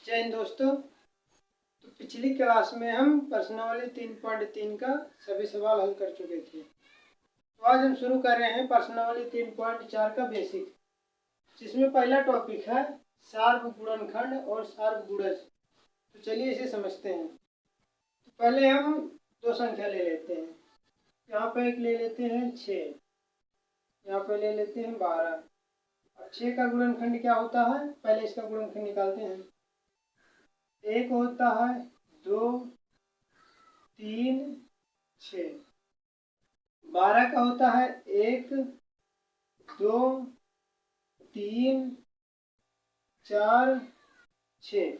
जय हिंद दोस्तों। तो पिछली क्लास में हम प्रश्नावली 3.3 का सभी सवाल हल कर चुके थे। तो आज हम शुरू कर रहे हैं प्रश्नावली 3.4 का बेसिक, जिसमें पहला टॉपिक है सार्व गुणनखंड और सार्व गुणज। तो चलिए इसे समझते हैं। तो पहले हम दो संख्या ले लेते हैं। यहाँ पर एक ले लेते हैं 6, यहाँ पर ले लेते हैं 12। अब 6 का गुणनखंड क्या होता है, पहले इसका गुणनखंड निकालते हैं। एक होता है 2, 3, 6। 12 का होता है 1, 2, 3, 4, 6।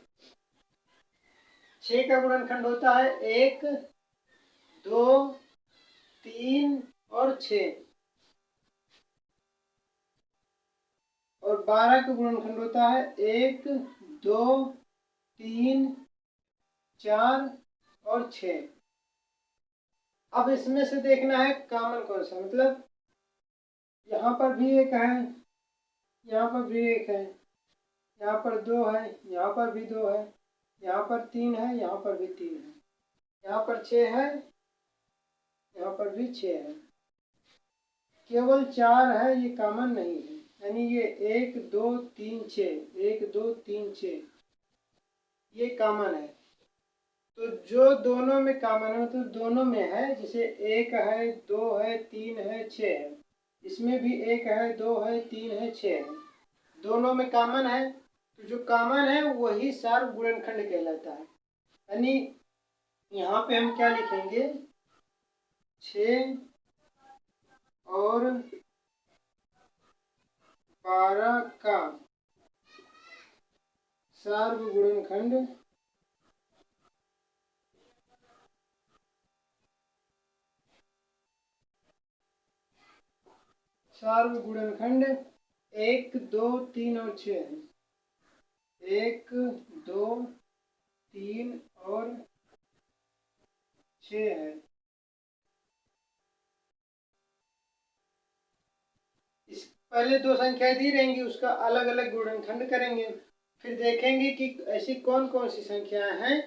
6 का गुणनखंड होता है 1, 2, 3 और 6। और 12 का गुणनखंड होता है 1, 2, 3, 4 और 6। अब इसमें से देखना है कॉमन कौन सा, मतलब यहाँ पर भी एक है, यहाँ पर भी एक है, यहाँ पर 2 है, यहाँ पर भी 2 है, यहाँ पर 3 है, यहाँ पर भी 3 है, यहाँ पर 6 है, यहाँ पर भी 6 है। केवल 4 है, ये कॉमन नहीं है, यानी ये 1, 2, 3, 6, 1, 2, 3, 6 ये कॉमन है। तो जो दोनों में कॉमन है, मतलब दोनों में है, जैसे 1 है, 2 है, 3 है, 6 है, इसमें भी 1 है, 2 है, 3 है, 6 है, दोनों में कॉमन है। तो जो कॉमन है वही सार्व गुणनखंड कहलाता है। यानी यहाँ पे हम क्या लिखेंगे, 6 और 12 का सार्व गुणनखंड सार्व गुणनखंड 1, 2, 3 और 6 है। 1, 2, 3 और 6 है। इस पहले दो संख्याएं दी रहेंगी, उसका अलग अलग गुणनखंड करेंगे, फिर देखेंगे कि ऐसी कौन कौन सी संख्याएं हैं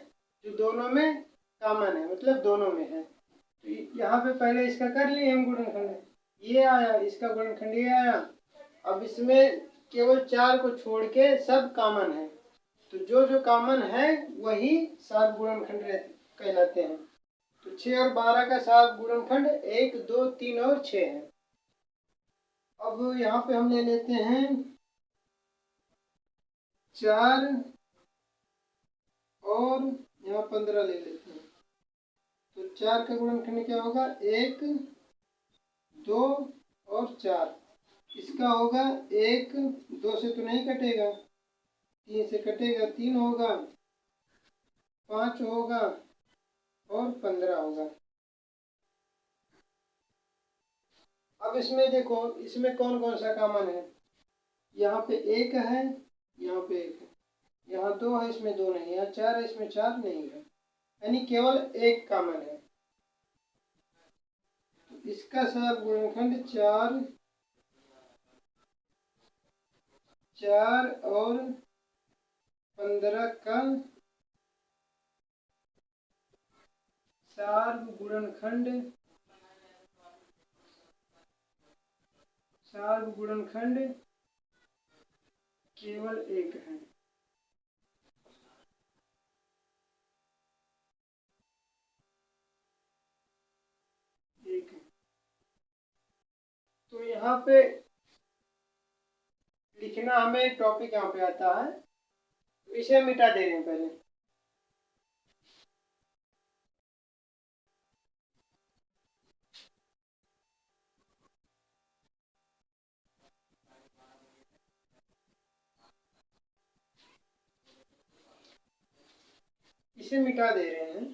जो दोनों में कॉमन है, मतलब दोनों में है। तो यहाँ पे पहले इसका कर लिए हम गुणनखंड, ये आया, इसका गुणनखंड ये आया। अब इसमें केवल 4 को छोड़ के सब कॉमन है, तो जो जो कॉमन है वही सार्व गुणनखंड कहलाते हैं। तो 6 और 12 का सार्व गुणनखंड 1, 2, 3 और 6 है। अब यहाँ पे हम ले लेते हैं 4 और यहाँ 15 ले लेते हैं। तो 4 का गुणनखंड क्या होगा, 1, 2 और 4। इसका होगा 1, 2 से तो नहीं कटेगा, 3 से कटेगा, 3 होगा, 5 होगा और 15 होगा। अब इसमें देखो, इसमें कौन कौन सा कॉमन है। यहाँ पे 1 है, यहाँ पे 1 है, यहाँ 2 है, इसमें 2 नहीं है, यहाँ 4 है, इसमें 4 नहीं है, यानी केवल 1 कॉमन है। तो इसका सार्व गुणनखंड 4, 4 और 15 का सार्व गुणनखंड केवल 1 है। तो यहाँ पे लिखना, हमें एक टॉपिक यहाँ पे आता है, तो इसे मिटा दे रहे हैं पहले। इसे मिटा दे रहे हैं।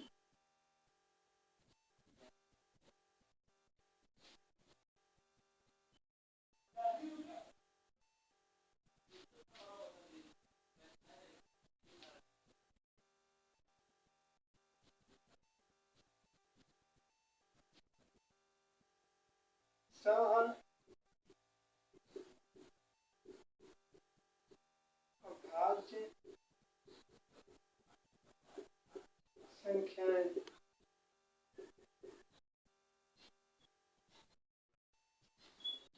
सम अभाज्य संख्याएं।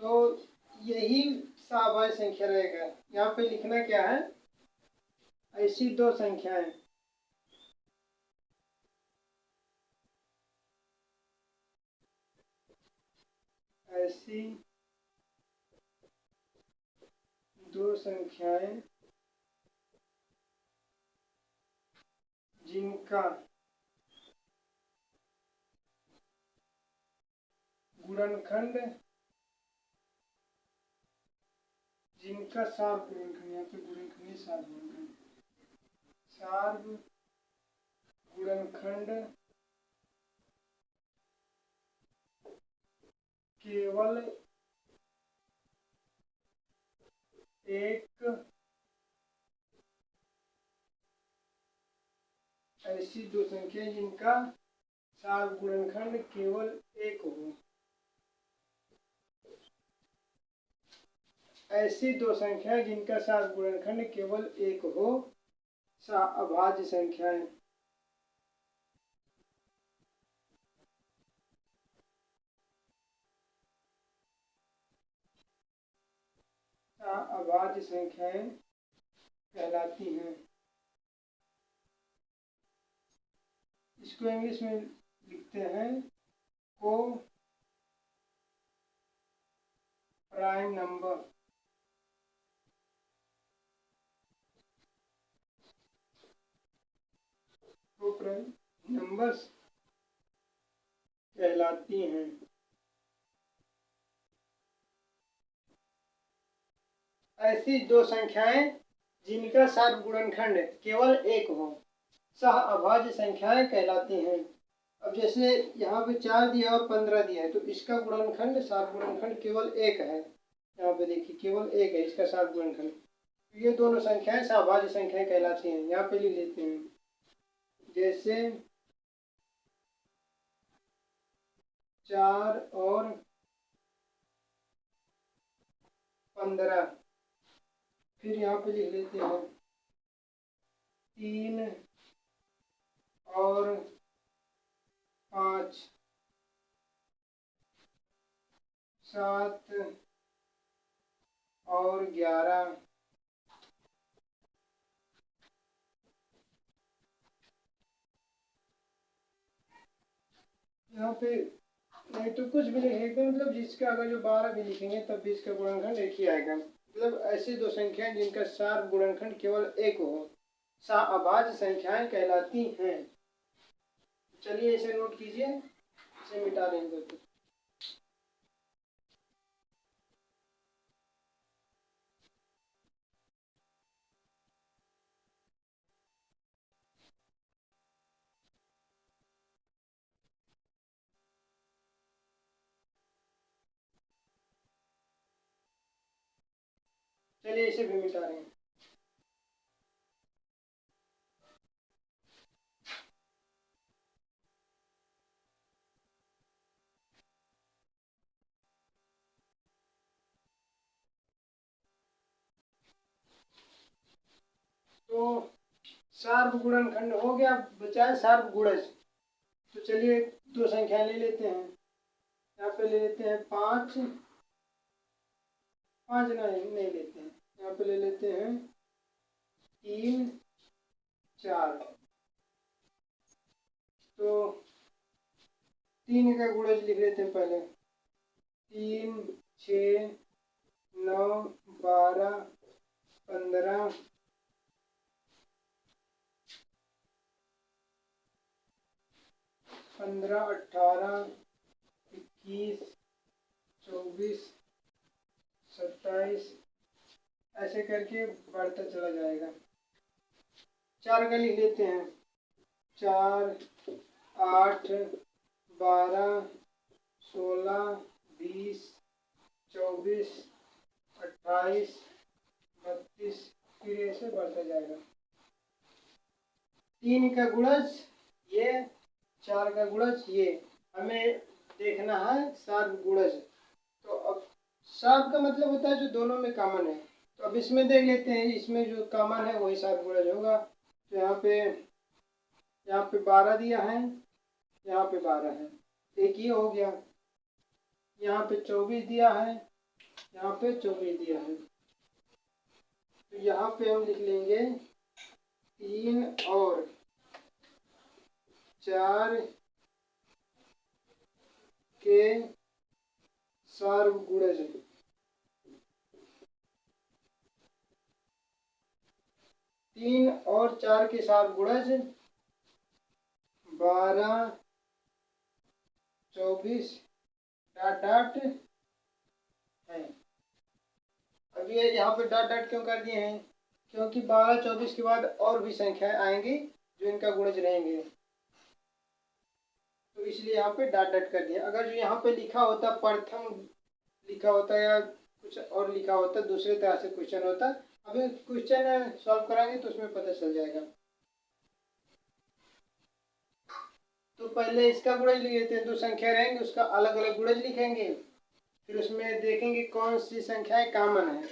तो यही सहाभाज्य संख्या रहेगा। यहाँ पे लिखना क्या है, ऐसी दो संख्याएं ऐसी दो संख्याएं जिनका गुणनखंड जिनका सार्व गुणनखंड, यहाँ पे गुणनखंड है सार्व गुणनखंड, सार्व गुणनखंड केवल एक, ऐसी दो संख्याएं जिनका सार्व गुणनखंड केवल एक हो। ऐसी दो संख्याएं जिनका सार्व गुणनखंड केवल एक हो, अभाज्य संख्याएं। अभाज्य संख्याएं कहलाती हैं। इसको इंग्लिश में लिखते हैं को प्राइम नंबर। को प्राइम नंबर्स कहलाती हैं। ऐसी दो संख्याएं जिनका सार्व गुणनखंड केवल एक हो, सह अभाज्य संख्याएं कहलाती हैं। अब जैसे यहाँ पे 4 दिया और 15 दिया है, तो इसका गुणनखंड सार्व गुणनखंड केवल एक है। यहाँ पे देखिए केवल एक है इसका सार्व गुणनखंड। तो ये दोनों संख्याएं सहभाज्य संख्याएं कहलाती हैं। यहाँ पे लिख लेते हैं, जैसे 4 और 15। फिर यहाँ पे लिख लेते हैं 3 और 5, 7 और 11, यहाँ पे नहीं तो कुछ भी लिखेंगे, मतलब जिसका अगर जो 12 भी लिखेंगे तब भी इसका गुणनखंड एक ही आएगा। मतलब ऐसी दो संख्याएं जिनका सार्व गुणनखंड केवल एक हो, अभाज्य संख्याएं कहलाती हैं। चलिए इसे नोट कीजिए, इसे मिटा देंगे। चलिए इसे भी मिटा रहे हैं। तो सार्व गुणनखंड हो गया, बचा है सार्व गुणज। तो चलिए दो संख्या ले लेते हैं। यहाँ पे ले लेते हैं 5, 5 नहीं लेते हैं, यहाँ पे ले लेते हैं 3, 4। तो 3 का गुणज लिख लेते हैं पहले। 3, 6, 9, 12, 15, 18, 21, 24, 27, ऐसे करके बढ़ता चला जाएगा। 4 का लिख लेते हैं। 4, 8, 12, 16, 20, 24, 28, 32, फिर ऐसे बढ़ता जाएगा। 3 का गुणज ये, 4 का गुणज ये, हमें देखना है सार्व गुणज। तो अब सार्व का मतलब होता है जो दोनों में कॉमन है। तो अब इसमें देख लेते हैं, इसमें जो कॉमन है वही सार्व गुणज होगा। तो यहाँ पे यहाँ पे 12 दिया है, यहाँ पे 12 है, एक ये हो गया। यहाँ पे 24 दिया है, यहाँ पे 24 दिया है। तो यहाँ पे हम लिख लेंगे 3 और 4 के सार्वगुणज। 3 और 4 के सार्वगुणज 12, 24 डॉट डॉट है। अब ये यहाँ पे डॉट डॉट क्यों कर दिए हैं? क्योंकि 12, 24 के बाद और भी संख्याएं आएंगी जो इनका गुणज रहेंगे, तो इसलिए यहाँ पे डॉट डॉट कर दिया। अगर जो यहाँ पे लिखा होता प्रथम लिखा होता या कुछ और लिखा होता, दूसरे तरह से क्वेश्चन होता, अभी क्वेश्चन सॉल्व कराएंगे तो उसमें पता चल जाएगा। तो पहले इसका गुणज लिख लेते हैं, दो संख्या रहेंगे उसका अलग अलग गुणज लिखेंगे, फिर उसमें देखेंगे कौन सी संख्याएं कॉमन है।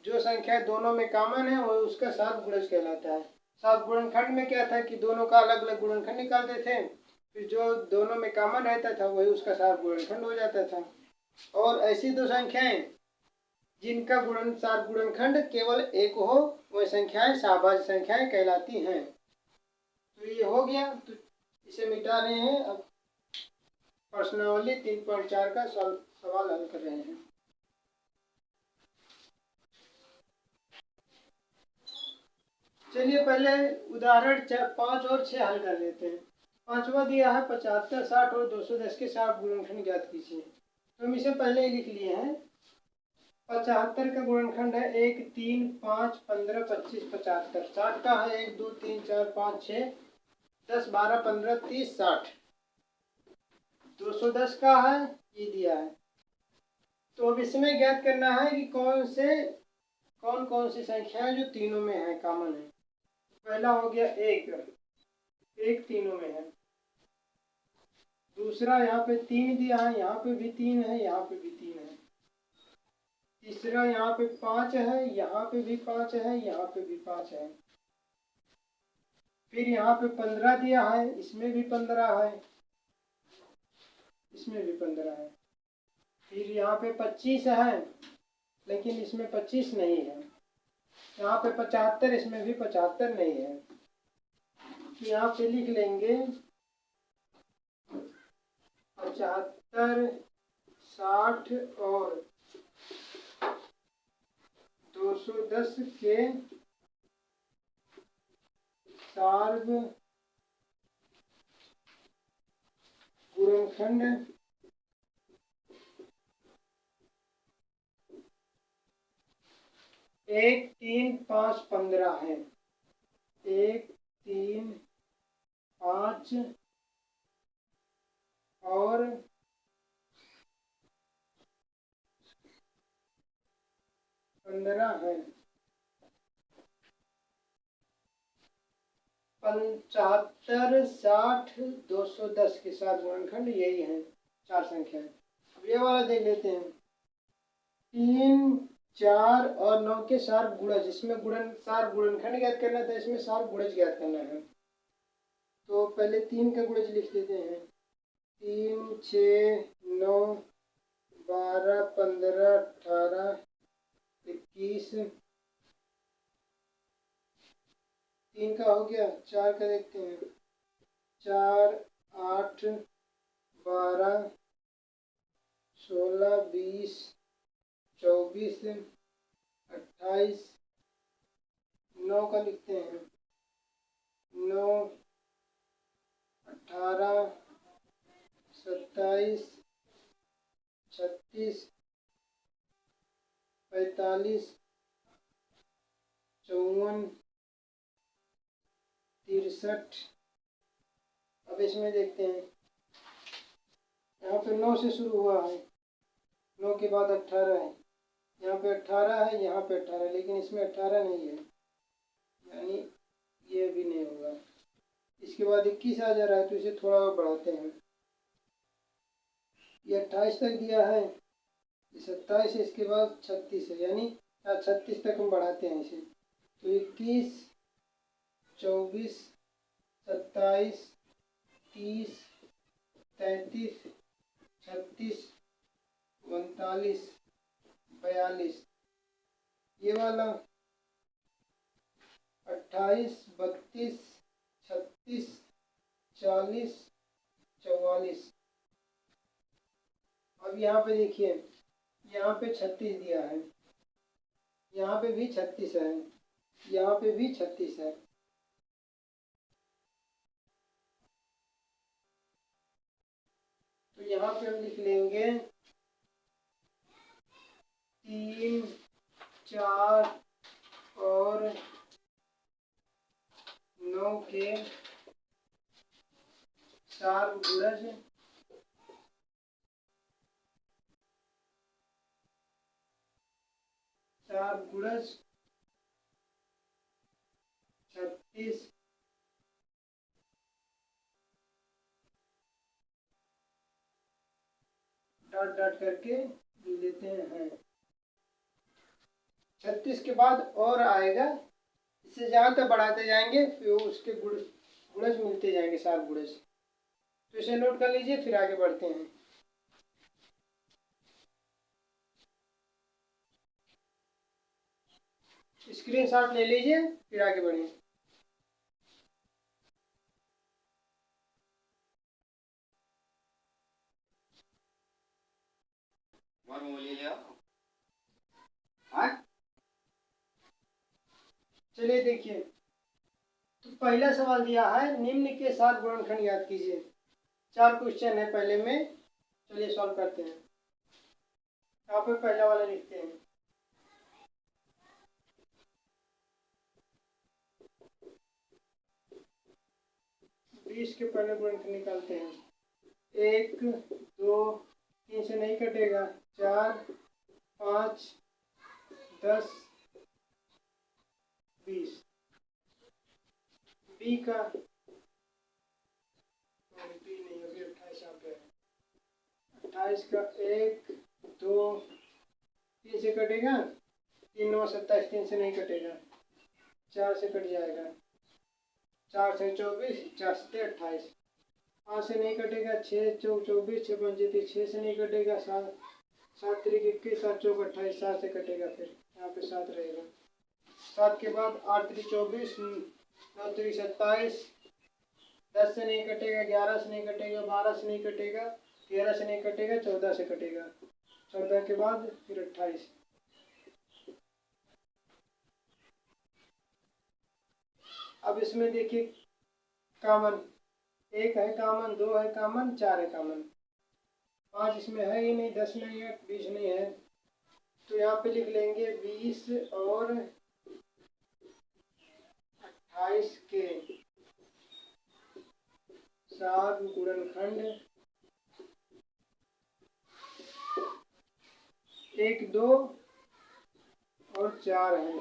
जो संख्या दोनों में कॉमन है वो उसका सार्व गुणज कहलाता है। सार्व गुणनखंड में क्या था कि दोनों का अलग अलग गुणनखंड निकालते थे, फिर जो दोनों में कॉमन रहता था वही उसका सार्व गुणनखंड हो जाता था। और ऐसी दो संख्याएं जिनका सार्व गुणनखंड केवल एक हो वह संख्याएं सहभाज्य संख्याएं कहलाती हैं। तो ये हो गया, तो इसे मिटा रहे हैं। अब प्रश्नावली 3.4 का सवाल हल कर रहे हैं। चलिए पहले उदाहरण 5 और 6 हल कर लेते हैं। पांचवा दिया है 75, 60 और 210 के साथ गुणनखंड ज्ञात कीजिए। तो हम इसे पहले ही लिख लिए हैं। 75 का गुणनखंड है 1, 3, 5, 15, 25, 75। 60 का है 1, 2, 3, 4, 5, 6, 10, 12, 15, 30, 60। 210 का है ये दिया है। तो अब इसमें ज्ञात करना है कि कौन कौन सी संख्याएं जो तीनों में है, कॉमन है। पहला हो गया 1 तीनों में है। दूसरा यहाँ पे 3 दिया है, यहाँ पे भी 3 है, यहाँ पे भी 3 है। तीसरा यहाँ पे 5 है, यहाँ पे भी 5 है, यहाँ पे भी 5 है। फिर यहाँ पे 15 दिया है, इसमें भी 15 है, इसमें भी 15 है। फिर यहाँ पे 25 है, लेकिन इसमें 25 नहीं है। यहाँ पे 75, इसमें भी 75 नहीं है। तो यहाँ पे लिख लेंगे 75, 60 और 210 के सार्व गुणनखंड 1, 3, 5, 15 है। 1, 3, 5 और 15 है। 75, 60, 210 के साथ गुणनखंड यही है, 4 संख्याएं। अब ये वाला देख लेते हैं। 3, 4 और 9 के सार्व गुणज। इसमें सार्व गुणनखंड ज्ञात करना था, इसमें सार्व गुणज ज्ञात करना है। तो पहले 3 का गुणज लिख देते हैं। 3, 6, 9, 12, 15, 18, 21। 3 का हो गया। 4 का देखते हैं। 4, 8, 12, 16, 20, 24, 28। 9 का लिखते हैं। 9, 18, 27, 36, 45, 54, 63। अब इसमें देखते हैं। यहाँ पे 9 से शुरू हुआ है, 9 के बाद 18 है, यहाँ पे 18 है, यहाँ पे 18, लेकिन इसमें 18 नहीं है, यानी ये भी नहीं होगा। इसके बाद 21 आ जा रहा है, तो इसे थोड़ा और बढ़ाते हैं। ये 28 तक दिया है, ये 27 है, इसके बाद 36 है, यानी 36 तक हम बढ़ाते हैं इसे। तो 21, 24, 27, 30, 33, 36, 39, 42, ये वाला 28, 32, 36, 40, 44। अब यहाँ पे देखिए, यहाँ पे 36 दिया है, यहाँ पे भी 36 है, यहाँ पे भी 36 है। तो यहाँ पे हम लिख लेंगे 3, 4 और 9 के 4 गुणज 36 डॉट डॉट करके लेते हैं। 36 के बाद और आएगा, इससे जहाँ तक बढ़ाते जाएंगे फिर उसके गुणज मिलते जाएंगे, 7 गुणज। तो इसे नोट कर लीजिए, फिर आगे बढ़ते हैं। स्क्रीनशॉट ले लीजिए, फिर आगे बढ़िए। चलिए देखिए, तो पहला सवाल दिया है निम्न के 7 गुणनखंड याद कीजिए। 4 क्वेश्चन है पहले में, चलिए सॉल्व करते हैं। यहाँ पे पहला वाला लिखते हैं। बीस के पहले गुणनखंड निकालते हैं। 1, 2, 3 से नहीं कटेगा, 4, 5, 10, 20। बी का बी नहीं, अभी 28 यहाँ पे है। 28 का 1, 2, 3 से कटेगा, 3 9 27, 3 से नहीं कटेगा, 4 से कट जाएगा, 4 से 24, 4 से 28, 5 से नहीं कटेगा, 6 चौक 24, 6 5 30, 6 से नहीं कटेगा, 7 7 3 21, 7 चौक 28, 7 से कटेगा, फिर यहाँ पे 7 रहेगा। 7 के बाद 8 3 24, 9 3 27, 10 से नहीं कटेगा, 11 से नहीं कटेगा, 12 से नहीं कटेगा, 13 से नहीं कटेगा, 14 से कटेगा, 14 के बाद फिर 28। अब इसमें देखिए कॉमन 1 है, कॉमन 2 है, कॉमन 4 है, कॉमन 5 इसमें है ही नहीं, 10 नहीं है, 20 नहीं है। तो यहाँ पे लिख लेंगे 20 और 28 के 7 गुणनखंड 1, 2 और 4 है।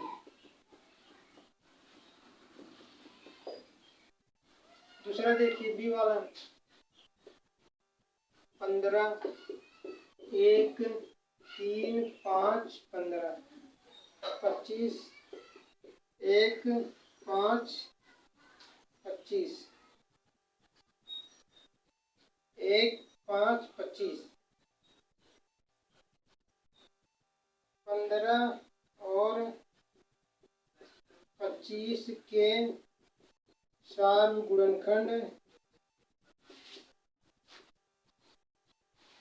दूसरा देखिए बी वाला 15, 1, 3, 5, 15, 25, 1, 5, 25, 1, 5, 25, 15 और 25 के 4 गुणनखंड।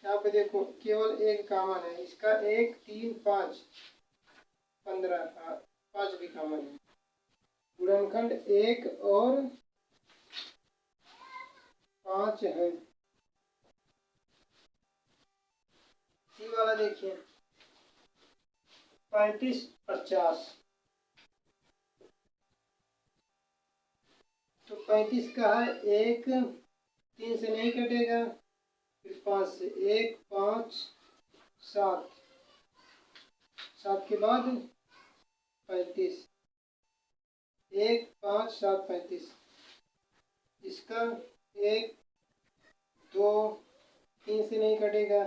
यहाँ पे देखो केवल एक कॉमन है, इसका 1, 3, 5, 15, 5 भी कॉमन है। गुणनखंड 1 और 5 है। सी वाला देखिए 35, 50। तो 35 का है 1, 3 से नहीं कटेगा, फिर 5 से 1, 5, 7, 7 के बाद 35, 1, 5, 7, 35। इसका 1, 2, 3 से नहीं कटेगा,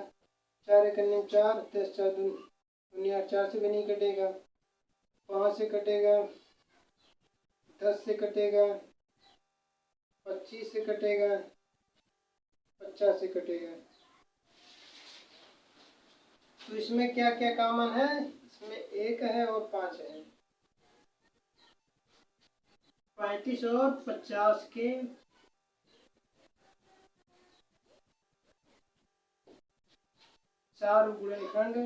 4 1 4, 10 4 दुनिया 4 से भी नहीं कटेगा, 5 से कटेगा, 10 से कटेगा, 25 से कटेगा, 50 से कटेगा। तो इसमें क्या क्या कॉमन है? इसमें 1 है और 5 है। 35 और 50 के चार गुणनखंड,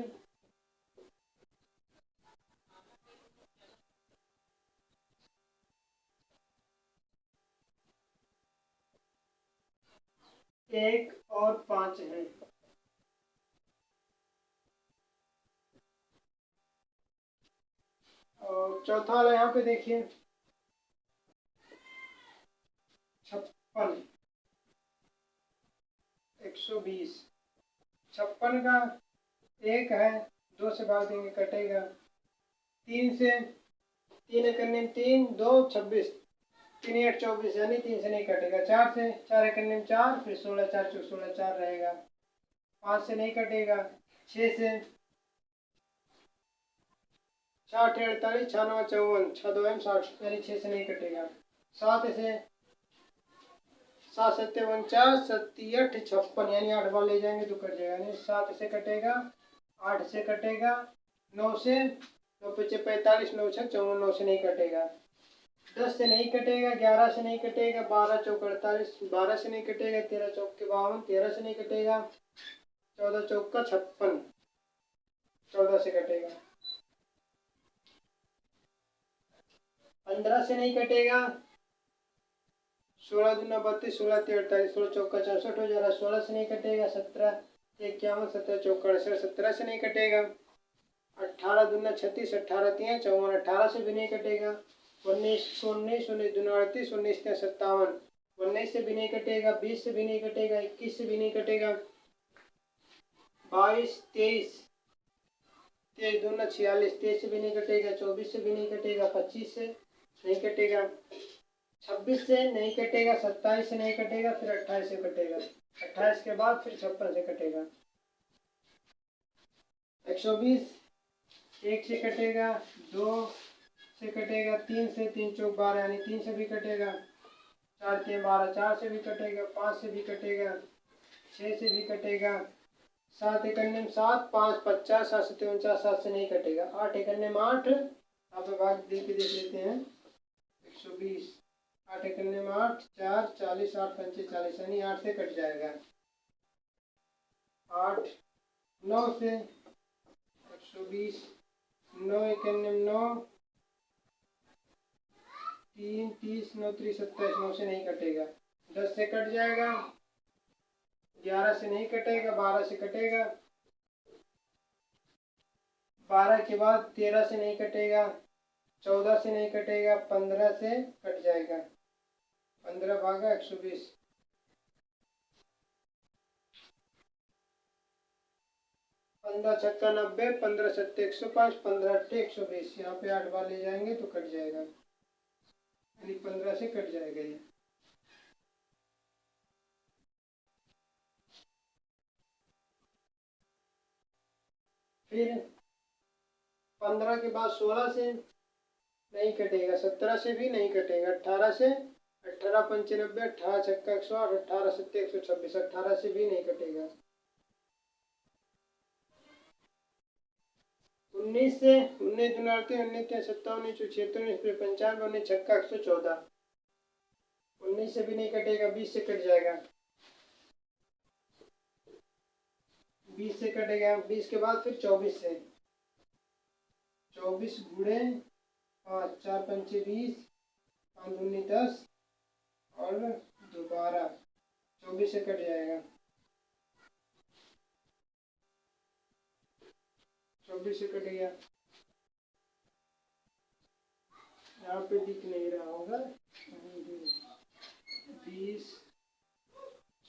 एक और 5 है। और चौथा वाला यहाँ पे देखिए 56, 120। 56 का 1 है, 2 से भाग देंगे कटेगा। 3 से, 3 करने में 3, 2, 26, 3 8 24, यानी 3 से नहीं कटेगा। 4 से, 4 करने में 4, फिर 16 4 16 4 रहेगा। 5 से नहीं कटेगा। 6 से, 4 48, 6 9 54, 6 2 60, यानी 6 से नहीं कटेगा। 7 से, 7 7 49, 7 8 56, यानी 8 बार ले जाएंगे तो कट जाएगा, यानी 7 से कटेगा, 8 से कटेगा, 9 से, 9 5 45, 9 6 54, 9 से नहीं कटेगा। 10 से नहीं कटेगा, 11 से नहीं कटेगा, 12 चौक 48, 12 से नहीं कटेगा, 13 चौक के 52, 13 से नहीं कटेगा, 14 चौक का 56, 14 से कटेगा। 15 से नहीं कटेगा, 16 दूना 32, 16 3 48, 16 चौक का 64 हो जा रहा है। 16 से नहीं कटेगा। 17 51, 17 चौक का 68, 17 से नहीं कटेगा। 18 दूना 36, 18 3 54, 18 से भी नहीं कटेगा। 19 19, 19 दूना 38, 19 3 57, 19 से भी नहीं कटेगा। 20 से भी नहीं कटेगा। 21 से भी नहीं कटेगा। 22 23, 23 दूना 46, 23 से भी नहीं कटेगा। 24 से भी नहीं कटेगा। 25 से नहीं कटेगा। 26 से नहीं कटेगा। 27 से नहीं कटेगा। फिर 28 से कटेगा। 28 के बाद फिर 56 से कटेगा। 120, 1 से कटेगा, 2 से कटेगा, 3 से, 3 चौक 12, यानी 3 से भी कटेगा। 4 3 12, 4 से भी कटेगा। 5 से भी कटेगा। 6 से भी कटेगा। 7 1 में 7, 5 50, 7 7 49, 7 से नहीं कटेगा। 8 1 में 8, आप भाग दे के देख लेते हैं। 120, 8 1 में 8, 4 40, 8 5 40, यानी 8 से कट जाएगा। 8 9 से 120, 9 1 में 9, 3 30, 9 3 27, 9 से नहीं कटेगा। 10 से कट जाएगा। 11 से नहीं कटेगा। 12 से कटेगा। 12 के बाद 13 से नहीं कटेगा। 14 से नहीं कटेगा। 15 से कट जाएगा। 15 भागा 120, 15 छक्का 90, 15 सत्ते 105, 15 अट्ठे 120, यहाँ पे 8 बार ले जाएंगे तो कट जाएगा, यानी 15 से कट जाएगा ये। फिर 15 के बाद 16 से नहीं कटेगा। 17 से भी नहीं कटेगा। 18 से, 18 95, 18 छक्का 108, 18 सत्ते 126, 18 से भी नहीं कटेगा। 19 से, 19 दुनाते 19 3 57, 19 76, 19 फिर 95, 19 छक्का 114, 19 से भी नहीं कटेगा। 20 से कट जाएगा। 20 से कटेगा। 20 के बाद फिर 24 से, 24 गुणे 5, 4 पंचे 20, 5 दूनी 10 और दोबारा 24 से कट जाएगा। 24 से कट गया। यहाँ पे दिख नहीं रहा होगा। 20,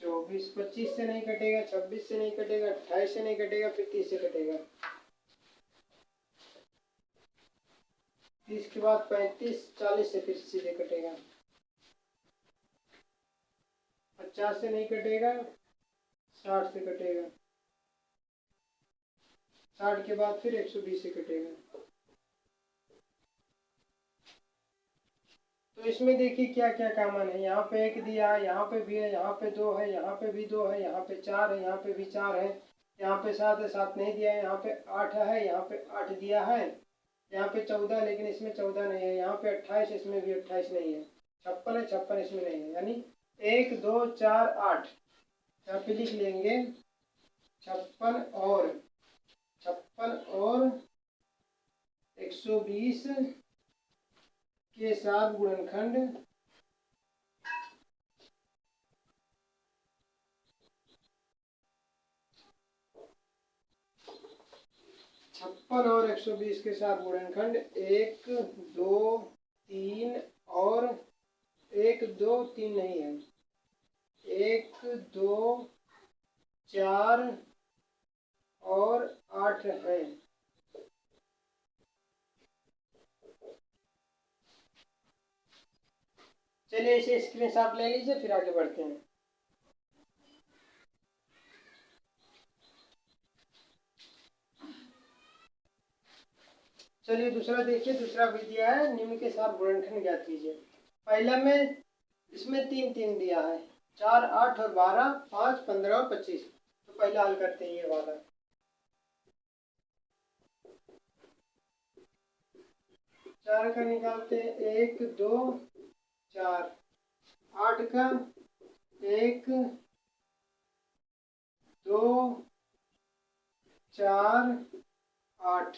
24, 25 से नहीं कटेगा। 26 से नहीं कटेगा। 28 से नहीं कटेगा। फिर 30 से कटेगा। 30 के बाद 35, 40 से फिर सीधे कटेगा। 50 से नहीं कटेगा। 60 से कटेगा। 60 के बाद फिर 120 से कटेगा। तो इसमें देखिए क्या क्या कॉमन है। यहाँ पे 1 दिया है, यहाँ पे भी है, यहाँ पे 2 है, यहाँ पे भी 2 है, यहाँ पे 4 है, यहाँ पे भी 4 है, यहाँ पे 7 है, 7 नहीं दिया है, यहाँ पे 8 है, यहाँ पे 8 दिया है, यहाँ पे 14 लेकिन इसमें 14 नहीं है, यहाँ पे 28 इसमें भी 28 नहीं है, 56 है, 56 इसमें नहीं है, यानी 1 2 4 8 यहाँ पे लिख लेंगे 56 और 120 के साथ गुणनखंड 56 और 120 के साथ गुणनखंड 1 2 3 और 1 2 3 नहीं है, 1 2 4 और 8 है। चलिए इसे स्क्रीनशॉट ले लीजिए, फिर आगे बढ़ते हैं। चलिए दूसरा देखिए, दूसरा भी दिया है, निम्न के साथ गुणनखंड ज्ञात कीजिए। पहला में इसमें 3 3 दिया है, 4 8 और 12, 5 15 और 25। तो पहला हल करते हैं ये वाला। 4 का निकालते हैं, 1 2 4, 8 का 1 2 4 8,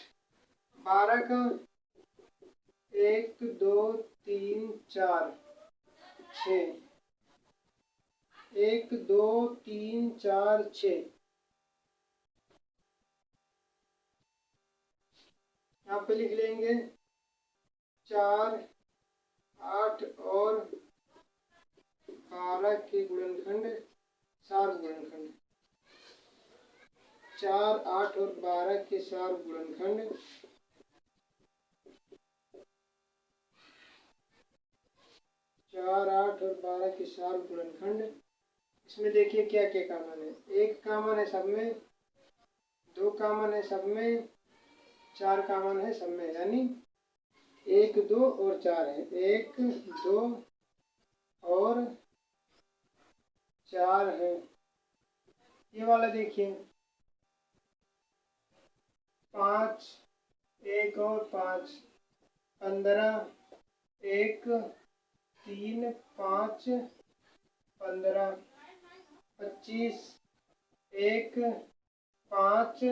12 का 1 2 3 4 6, 1 2 3 4 6। यहाँ पे लिख लेंगे 4 8 और 12 के गुणनखंड 4 गुणनखंड, 4 8 और 12 के 4 गुणनखंड 4 8 और 12 के 4 गुणनखंड। इसमें देखिए क्या क्या कॉमन है, 1 कॉमन है सब में, 2 कॉमन है सब में, 4 कॉमन है सब में, यानी 1 2 और 4 है, 1 2 और 4 है। ये वाला देखिए 5 1 और 5 15, 1 3 5 15, 25 1 5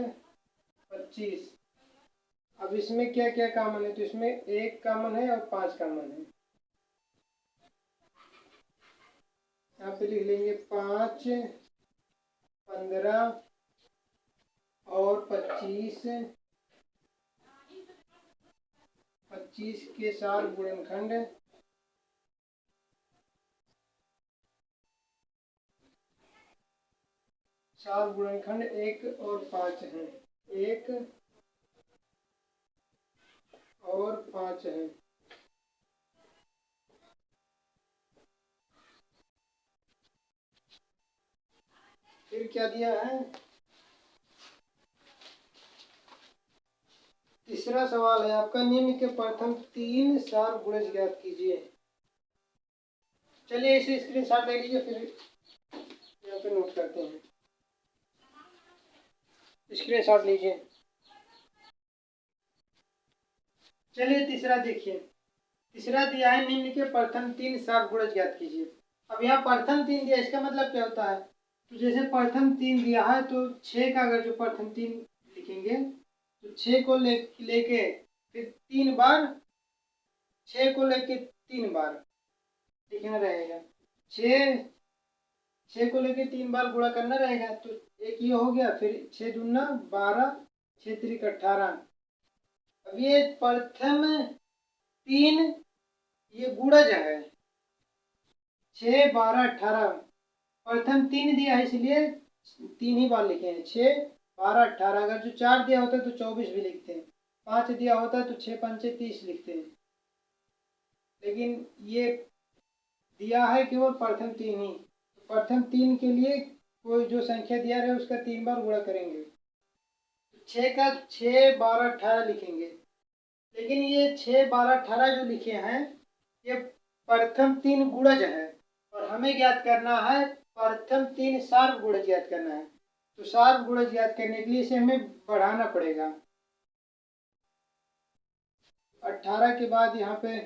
25। अब इसमें क्या क्या कॉमन है, तो इसमें 1 कॉमन है और 5 कॉमन है। यहाँ पे लिख लेंगे 5 15 और 25, 25 के 4 गुणनखंड 4 गुणनखंड 1 और 5 हैं, 1 और 5 है। फिर क्या दिया है, तीसरा सवाल है आपका, निम्न के प्रथम 3 सार गुणज ज्ञात कीजिए। चलिए इसे स्क्रीनशॉट ले लीजिए, फिर यहाँ पे नोट करते हैं। स्क्रीनशॉट लीजिए। चलिए तीसरा देखिए, तीसरा दिया है, निम्न के प्रथम 3 सार गुणज ज्ञात कीजिए। अब यहाँ प्रथम 3 दिया, इसका मतलब क्या होता है, तो जैसे प्रथम 3 दिया है तो 6 का अगर जो प्रथम 3 लिखेंगे तो 6 को लेके फिर 3 बार, 6 को लेके 3 बार लिखना रहेगा, 6 को लेके 3 बार गुणा करना रहेगा। तो एक ये हो गया, फिर 6 दूना 12, 6 त्रिक 18। अब ये प्रथम 3 ये गुणज है, 6 12 18। प्रथम 3 दिया है इसलिए 3 ही बार लिखे हैं, 6 12 18। अगर जो 4 दिया होता है तो 24 भी लिखते हैं, 5 दिया होता है तो 6 5 30 लिखते हैं, लेकिन ये दिया है केवल प्रथम 3 ही। तो प्रथम 3 के लिए कोई जो संख्या दिया रहे उसका 3 बार गुणा करेंगे, 6 का 6 12 18 लिखेंगे। लेकिन ये 6 12 18 जो लिखे हैं ये प्रथम 3 गुणज है और हमें ज्ञात करना है प्रथम 3 सार्व गुणज ज्ञात करना है। तो सार्व गुणज ज्ञात करने के लिए इसे हमें बढ़ाना पड़ेगा। 18 के बाद यहाँ पे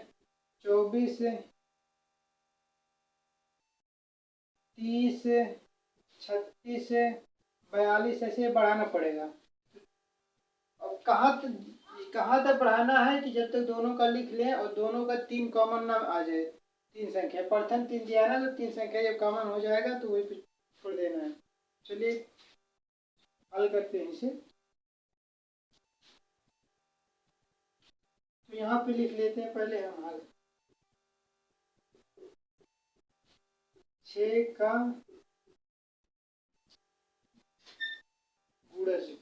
24, 30, 36, 42 ऐसे बढ़ाना पड़ेगा। अब कहाँ तक बढ़ाना है कि जब तक दोनों का लिख लें और दोनों का 3 कॉमन ना आ जाए। 3 संख्या प्रथम 3 दिया है ना, तो 3 संख्या जब कॉमन हो जाएगा तो वही छोड़ देना है। चलिए हल करते हैं इसे। तो यहाँ पे लिख लेते हैं पहले हम हल। 6 का गुणज।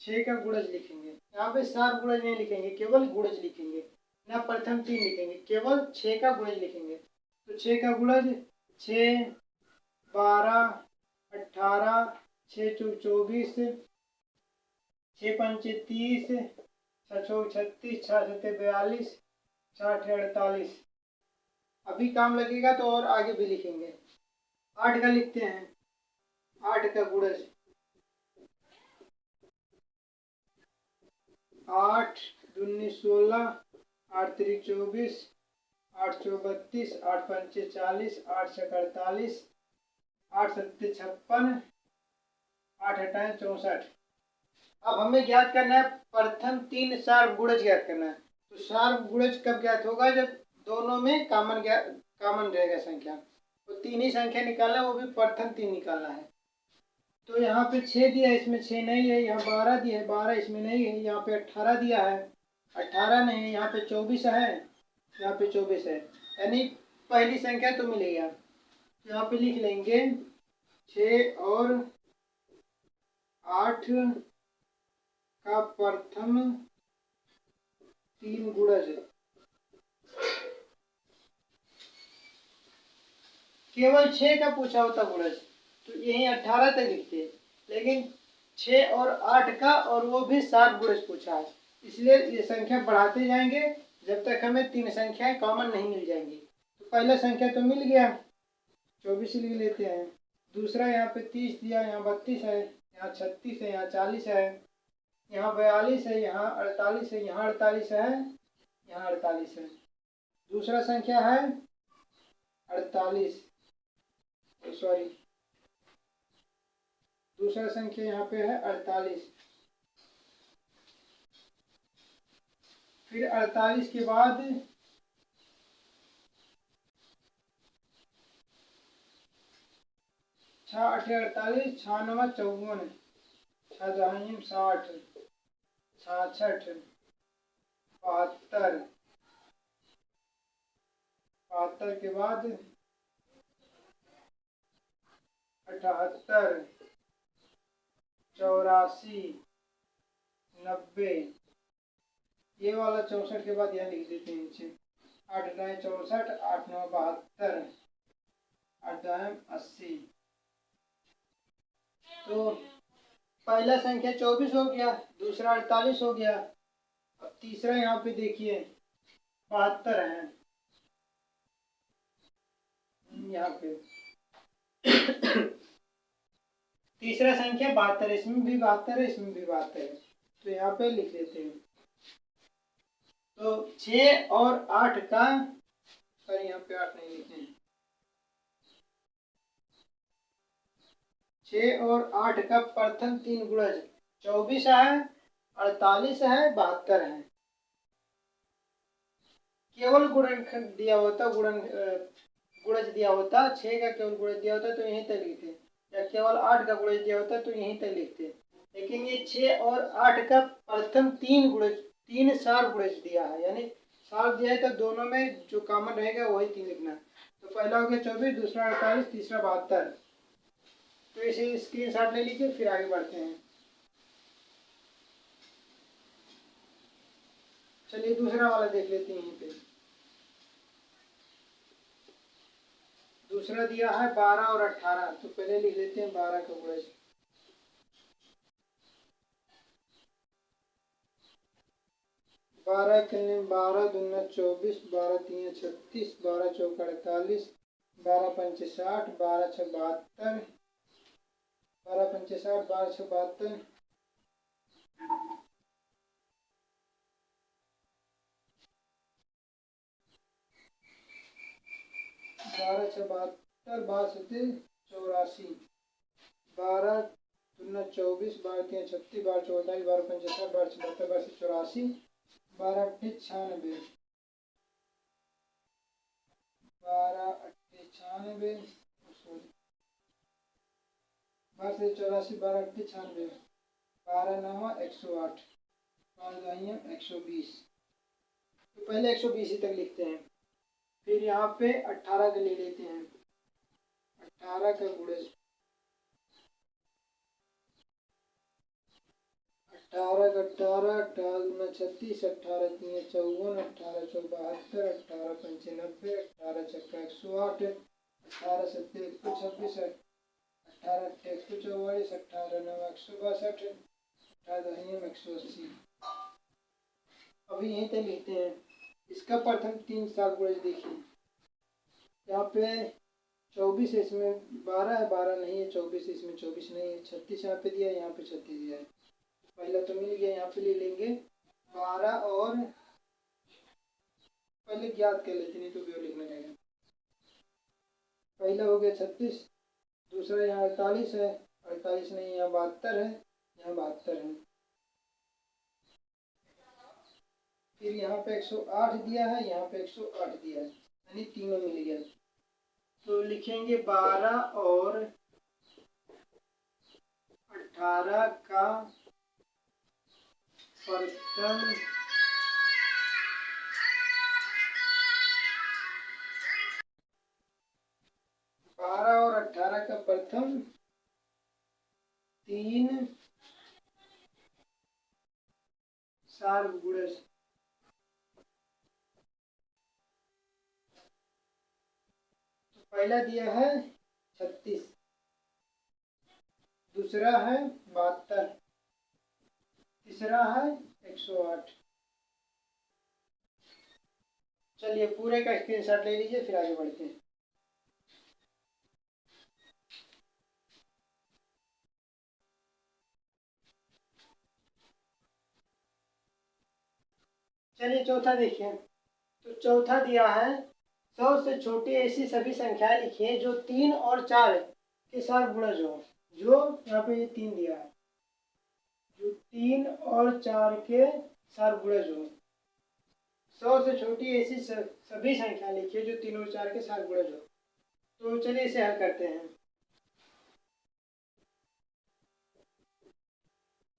छः का गुणज लिखेंगे। यहाँ पे सार गुणज नहीं लिखेंगे, केवल गुणज लिखेंगे, ना प्रथम 3 लिखेंगे, केवल 6 का गुणज लिखेंगे। तो 6 का गुणज 6, 12, 18, 6 चौक 24, 6 पंचे 30, 6 चौक 36, 6 सत्ते 42, 6 अठे 48। अभी काम लगेगा तो और आगे भी लिखेंगे। 8 का लिखते हैं। 8 का गुणज 8 दूनी 16, 8 3 24, 8 चौ 32, 8 पंचे 40, 8 छक 48, 8 सत्ते 56, 8 अठाए 64। अब हमें ज्ञात करना है प्रथम 3 सार्व गुणज ज्ञात करना है। तो सार्व गुणज कब ज्ञात होगा? जब दोनों में कॉमन रहेगा संख्या। तो 3 ही संख्या निकालना है, वो भी प्रथम 3 निकालना है। तो यहाँ पे 6 दिया है, इसमें 6 नहीं है। यहाँ 12 दिया है, 12 इसमें नहीं है। यहाँ पे 18 दिया है, 18 नहीं है। यहाँ पे 24 है, यहाँ पे 24 है, यानी पहली संख्या तो मिल गया। तो यहाँ पे लिख लेंगे 6 और 8 का प्रथम 3 गुणज। केवल 6 का पूछा होता गुणज तो यही 18 तक लिखते, लेकिन 6 और 8 का और वो भी 7 गुणज पूछा है, इसलिए ये संख्या बढ़ाते जाएंगे जब तक हमें 3 संख्याएं कॉमन नहीं मिल जाएंगी। तो पहला संख्या तो मिल गया, 24 लिख लेते हैं। दूसरा यहाँ पे 30 दिया, यहाँ 32 है, यहाँ 36 है, यहाँ 40 है, यहाँ 42 है, यहाँ 48 है, यहाँ 48 है, यहाँ 48 है। दूसरा संख्या है 48, सॉरी, दूसरा संख्या यहाँ पे है 48। फिर 48 के बाद 6 8 48, 6 9 54, 6 दहाई 60, 66, 72, 72 के बाद 78, 84, 90। ये वाला 64 के बाद यहाँ लिख देते हैं नीचे। 8 9 64, 8 9 72, 8 2 80। तो पहला संख्या 24 हो गया, दूसरा 48 हो गया। अब तीसरा यहाँ पे देखिए 72 है यहाँ पे। तीसरा संख्या 72, इसमें भी 72 है, इसमें भी 72 है, तो यहाँ पे लिख लेते हैं। तो 6 और 8 का, सॉरी यहाँ पे 8 नहीं लिखे हैं, 6 और 8 का प्रथम 3 गुणज 24 है, 48 है, 72 है। केवल गुणनखंड दिया होता, गुणज दिया होता, 6 का केवल गुणज दिया होता तो यहीं तक लिखते, या केवल 8 का गुणज दिया होता तो यहीं तक लिखते। लेकिन ये 6 और 8 का प्रथम 3 गुणज, 3 सार गुणज दिया है, यानी सार दिया है तो दोनों में जो कॉमन रहेगा वही 3 लिखना। तो पहला हो गया 24, दूसरा 48, तीसरा 72। तो इसे स्क्रीनशॉट ले लीजिए, फिर आगे बढ़ते हैं। चलिए दूसरा वाला देख लेते हैं। यहीं पे दूसरा दिया है 12 और 18, तो पहले लिख लेते हैं 12 का गुणज। 12 के 12 दूना 24, 12 तीन 36, 12 चौका 48, 12 पंचे 60, 12 छः 72, 12 पंचे 60, 12 छः 72, 12 छः 72, 12 सत्ते 84, 12 दूना 24, 12 तीन 36, 12 चौका 48, 12 पंचे 60, 12 छः 72, 12 से 84, 12 अट्ठे 96, 12 अट्ठे 96, 12 से 84, 12 अट्ठे 96, 12 नवा 108, 5 दहिया 120। तो पहले 120 ही तक लिखते हैं, फिर यहाँ पे 18 का ले लेते हैं। 18 का गुणज 18 का 18, 18 दूना 36, 18 तीन 54, 18 चौ 72, 18 पंचे 90, 18 छक्का 108, 18 सत्ते 126, 18 अट्ठे 144, 18 नौ 162, 18 दहिया 180। अभी यहीं तक लिखते हैं। इसका प्रथम 3 साल गुणज देखिए, यहाँ पे 24 है, इसमें 12 है, 12 नहीं है, 24 इसमें 24 नहीं है, 36 यहाँ पे दिया है, यहाँ पे 36 दिया है। पहला तो मिल गया, यहाँ पे ले लेंगे 12 और पहले ज्ञात कर लेते, नहीं तो भी लिखना रहेगा। पहला हो गया 36, दूसरा यहाँ 48 है, 48 नहीं, यहाँ 72 है, यहाँ 72 है। फिर यहाँ पे 108 दिया है, यहाँ पे 108 दिया है, यानी तीनों मिल गया। तो लिखेंगे 12 और 18 का प्रथम 12 और 18 का प्रथम 3 सार्वगुणज। तो पहला दिया है 36, दूसरा है 72, तीसरा है 108। चलिए पूरे का स्क्रीनशॉट ले लीजिए, फिर आगे बढ़ते हैं। चलिए चौथा देखिए। तो चौथा दिया है 100 से छोटी ऐसी सभी संख्याएं लिखिए जो 3 और 4 के साथ गुणज हो। जो यहाँ पे ये 3 दिया है, जो 3 और 4 के साथ गुणज हो। 100 से छोटी ऐसी सभी संख्या लिखिए जो 3 और 4 के साथ गुणज हो। तो चलिए इसे हल करते हैं।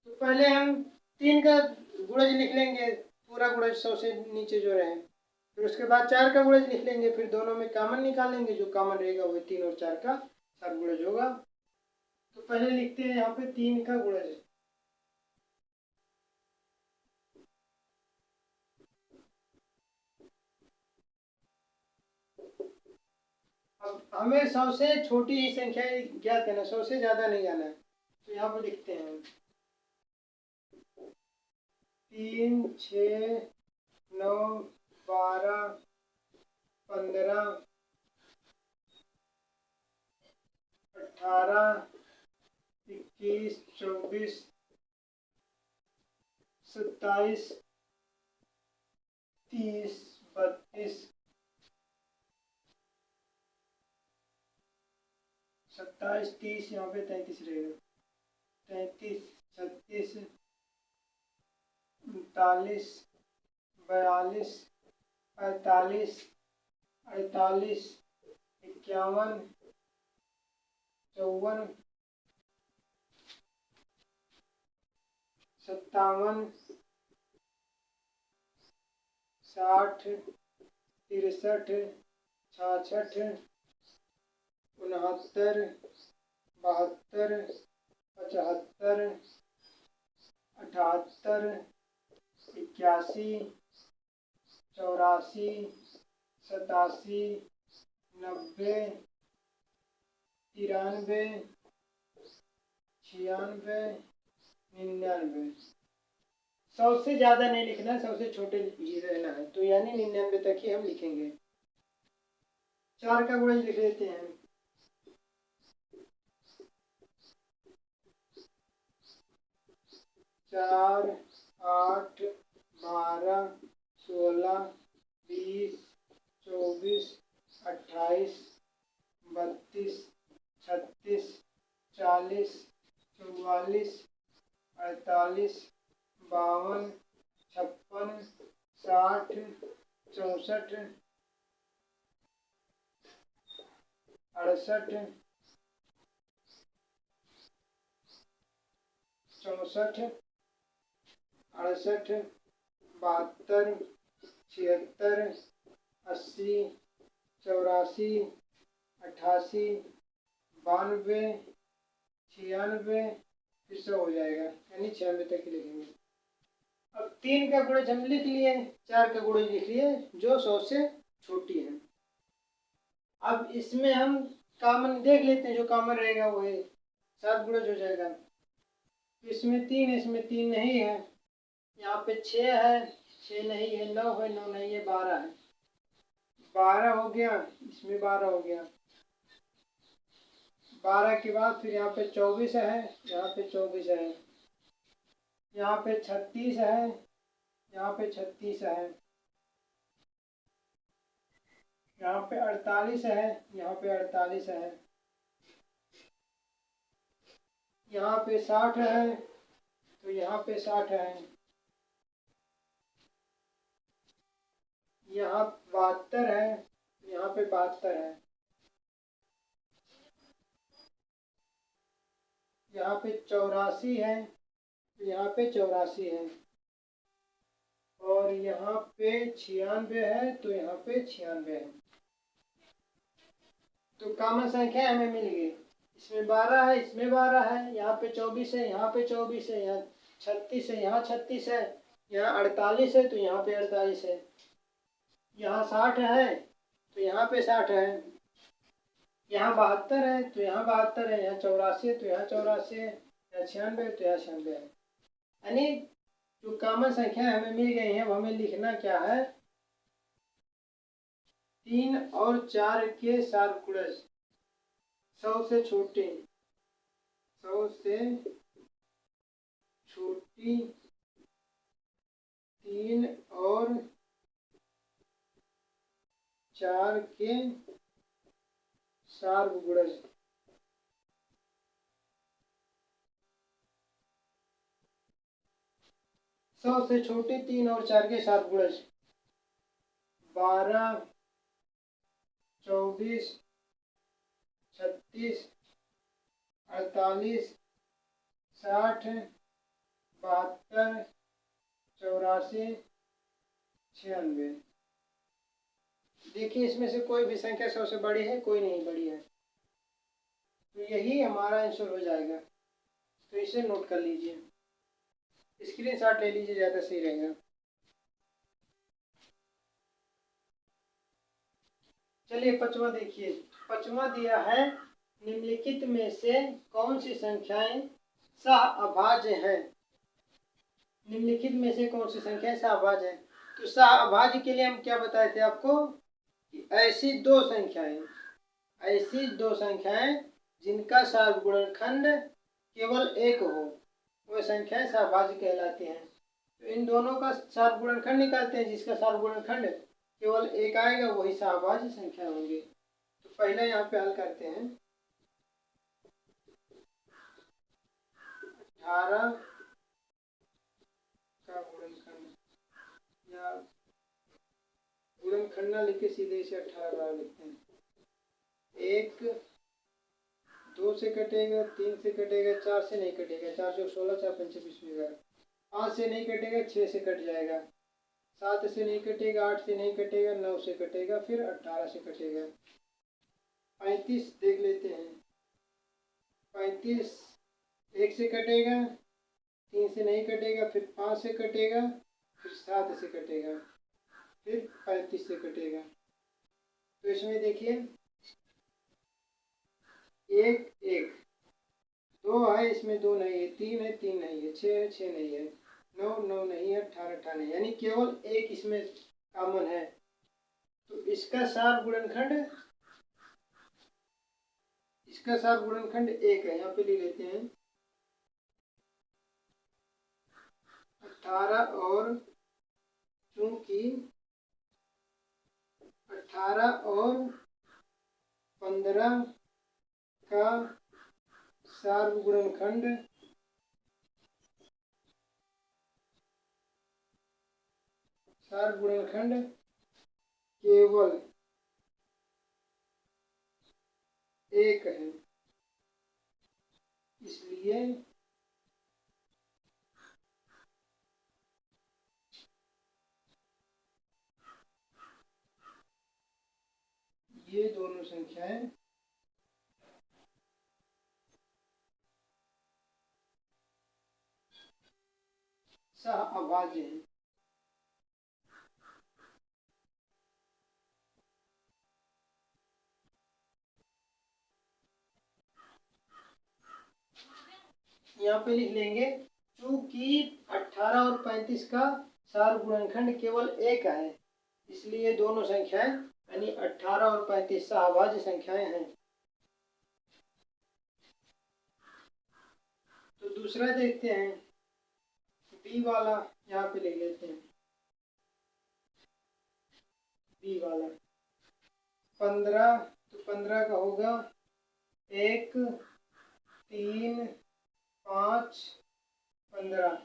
तो पहले हम 3 का गुणज लिख लेंगे, पूरा गुणज 100 से नीचे जो रहे। फिर उसके बाद 4 का गुणज लिख लेंगे, फिर दोनों में कॉमन निकालेंगे, जो कॉमन रहेगा वही 3 और 4 का साथ गुणज होगा। तो पहले लिखते हैं यहाँ पे 3 का गुणज। अब हमें 100 से छोटी ही संख्या ज्ञात करना, 100 से ज़्यादा नहीं जाना है। तो यहाँ पे लिखते हैं 3, 6, 9, 12, 15, 18, 21, 24, 27, 30, 32, 27, 30, यहाँ पे 33 रहेगा, 33, 36, 39, 42, 45, 48, 51, 54, 57, 60, 63, 66, 69, 72, 75, 78, 81, 84, 87, 90, 93, 96, 99, 100 से ज़्यादा नहीं लिखना है, 100 से छोटे ही रहना है, तो यानी 99 तक ही हम लिखेंगे। 4 का गुणज लिख लेते हैं। 4, 8, 12, 16, 20, 24, 28, 32, 36, 40, 44, 48, 52, 56, 60, 64, 68, 64, 68, 72, 76, 80, 84, 88, 92, 96, फिर 100 हो जाएगा, यानी 96 तक ही लिखेंगे। अब 3 का गुणज हम लिख लिए, 4 का गुणज लिख लिए जो 100 से छोटी है। अब इसमें हम कॉमन देख लेते हैं, जो कॉमन रहेगा वो है 7 गुणज हो जाएगा। तो इसमें 3 है, इसमें 3 नहीं है, यहाँ पे 6 है, 6 नहीं है, 9 है, 9 नहीं है, 12 है, 12 हो गया, इसमें 12 हो गया। 12 के बाद फिर यहाँ पे 24 है, यहाँ पे 24 है, यहाँ पे 36 है, यहाँ पे 36 है, यहाँ पे 48 है, यहाँ पे 48 है, यहाँ पे 60 है, तो यहाँ पे 60 है, यहाँ 72 है, यहाँ पे 72 है, यहाँ पे 84 है, यहाँ पे 84 है, और यहाँ पे 96 है, तो यहाँ पे 96 है। तो कॉमन संख्या हमें मिल गई। इसमें 12 है, इसमें 12 है, यहाँ पे 24 है, यहाँ पे 24 है, यहाँ 36 है, यहाँ 36 है, यहाँ 48 है, तो यहाँ पे 48 है, यहाँ 60 है, तो यहाँ पे 60 है, यहाँ 72 है, तो यहाँ 72 है, यहाँ 84 है, तो यहाँ 84 है, यहाँ 96 है, तो यहाँ 96 है। यानी जो कॉमन संख्या हमें मिल गई है वो हमें लिखना क्या है, 3 और 4 के साथ गुणज 100 से छोटे, 100 से छोटी 3 और 4 के सार्व गुणज। सौ से छोटे 3 और 4 के सार्व गुणज 12, 24, 36, 48, 60, 72, 84, 96। देखिए इसमें से कोई भी संख्या 100 से बड़ी है, कोई नहीं बड़ी है, तो यही हमारा आंसर हो जाएगा। तो इसे नोट कर लीजिए, स्क्रीनशॉट ले लीजिए, ज़्यादा सही रहेगा। चलिए पांचवा देखिए, पांचवा दिया है निम्नलिखित में से कौन सी संख्याएं सहअभाज्य है। निम्नलिखित में से कौन सी संख्याएं सहअभाज्य है। तो सहअभाज्य के लिए हम क्या बताए थे आपको कि ऐसी दो संख्याएं जिनका सहगुणनखंड केवल एक हो वह संख्याएं सहअभाज्य कहलाती हैं। तो इन दोनों का सहगुणनखंड निकालते हैं, जिसका सहगुणनखंड केवल एक आएगा वही सहअभाज्य संख्या होंगे। तो पहले यहाँ पे हल करते हैं। 18 का गुणनखंड, या गुणनखंड ना लिख के सीधे इसे 18 बार लिखते हैं। 1 2 से कटेगा, 3 से कटेगा, 4 से नहीं कटेगा, 4 से 16, 4 5 20, 5 से नहीं कटेगा, 6 से कट जाएगा, 7 से नहीं कटेगा, 8 से नहीं कटेगा, 9 से कटेगा, फिर 18 से कटेगा। 35 देख लेते हैं। 35 1 से कटेगा, 3 से नहीं कटेगा, फिर 5 से कटेगा, फिर 7 से कटेगा, फिर 35 से कटेगा। तो इसमें देखिए 1 1 2 है, इसमें 2 नहीं है, 3 है, 3 नहीं है, 6 है, 6 नहीं है, 9 9 नहीं है, 18 18 नहीं, यानी केवल एक इसमें कॉमन है। तो इसका सार गुणनखंड 1 है। यहाँ पे ले लेते हैं 18 और चूंकि 18 और 15 का सार्वगुणनखंड केवल 1 है, इसलिए ये दोनों संख्याएं सहअभाज्य हैं। यहाँ पे लिख लेंगे चूंकि 18 और 35 का सार्वगुणनखंड केवल 1 है, इसलिए दोनों संख्याएं यानी 18 और 35 सहअभाज्य संख्याएं हैं। तो दूसरा देखते हैं, बी वाला यहाँ पे लिख लेते हैं। बी वाला 15, तो 15 का होगा 1 3 5 15।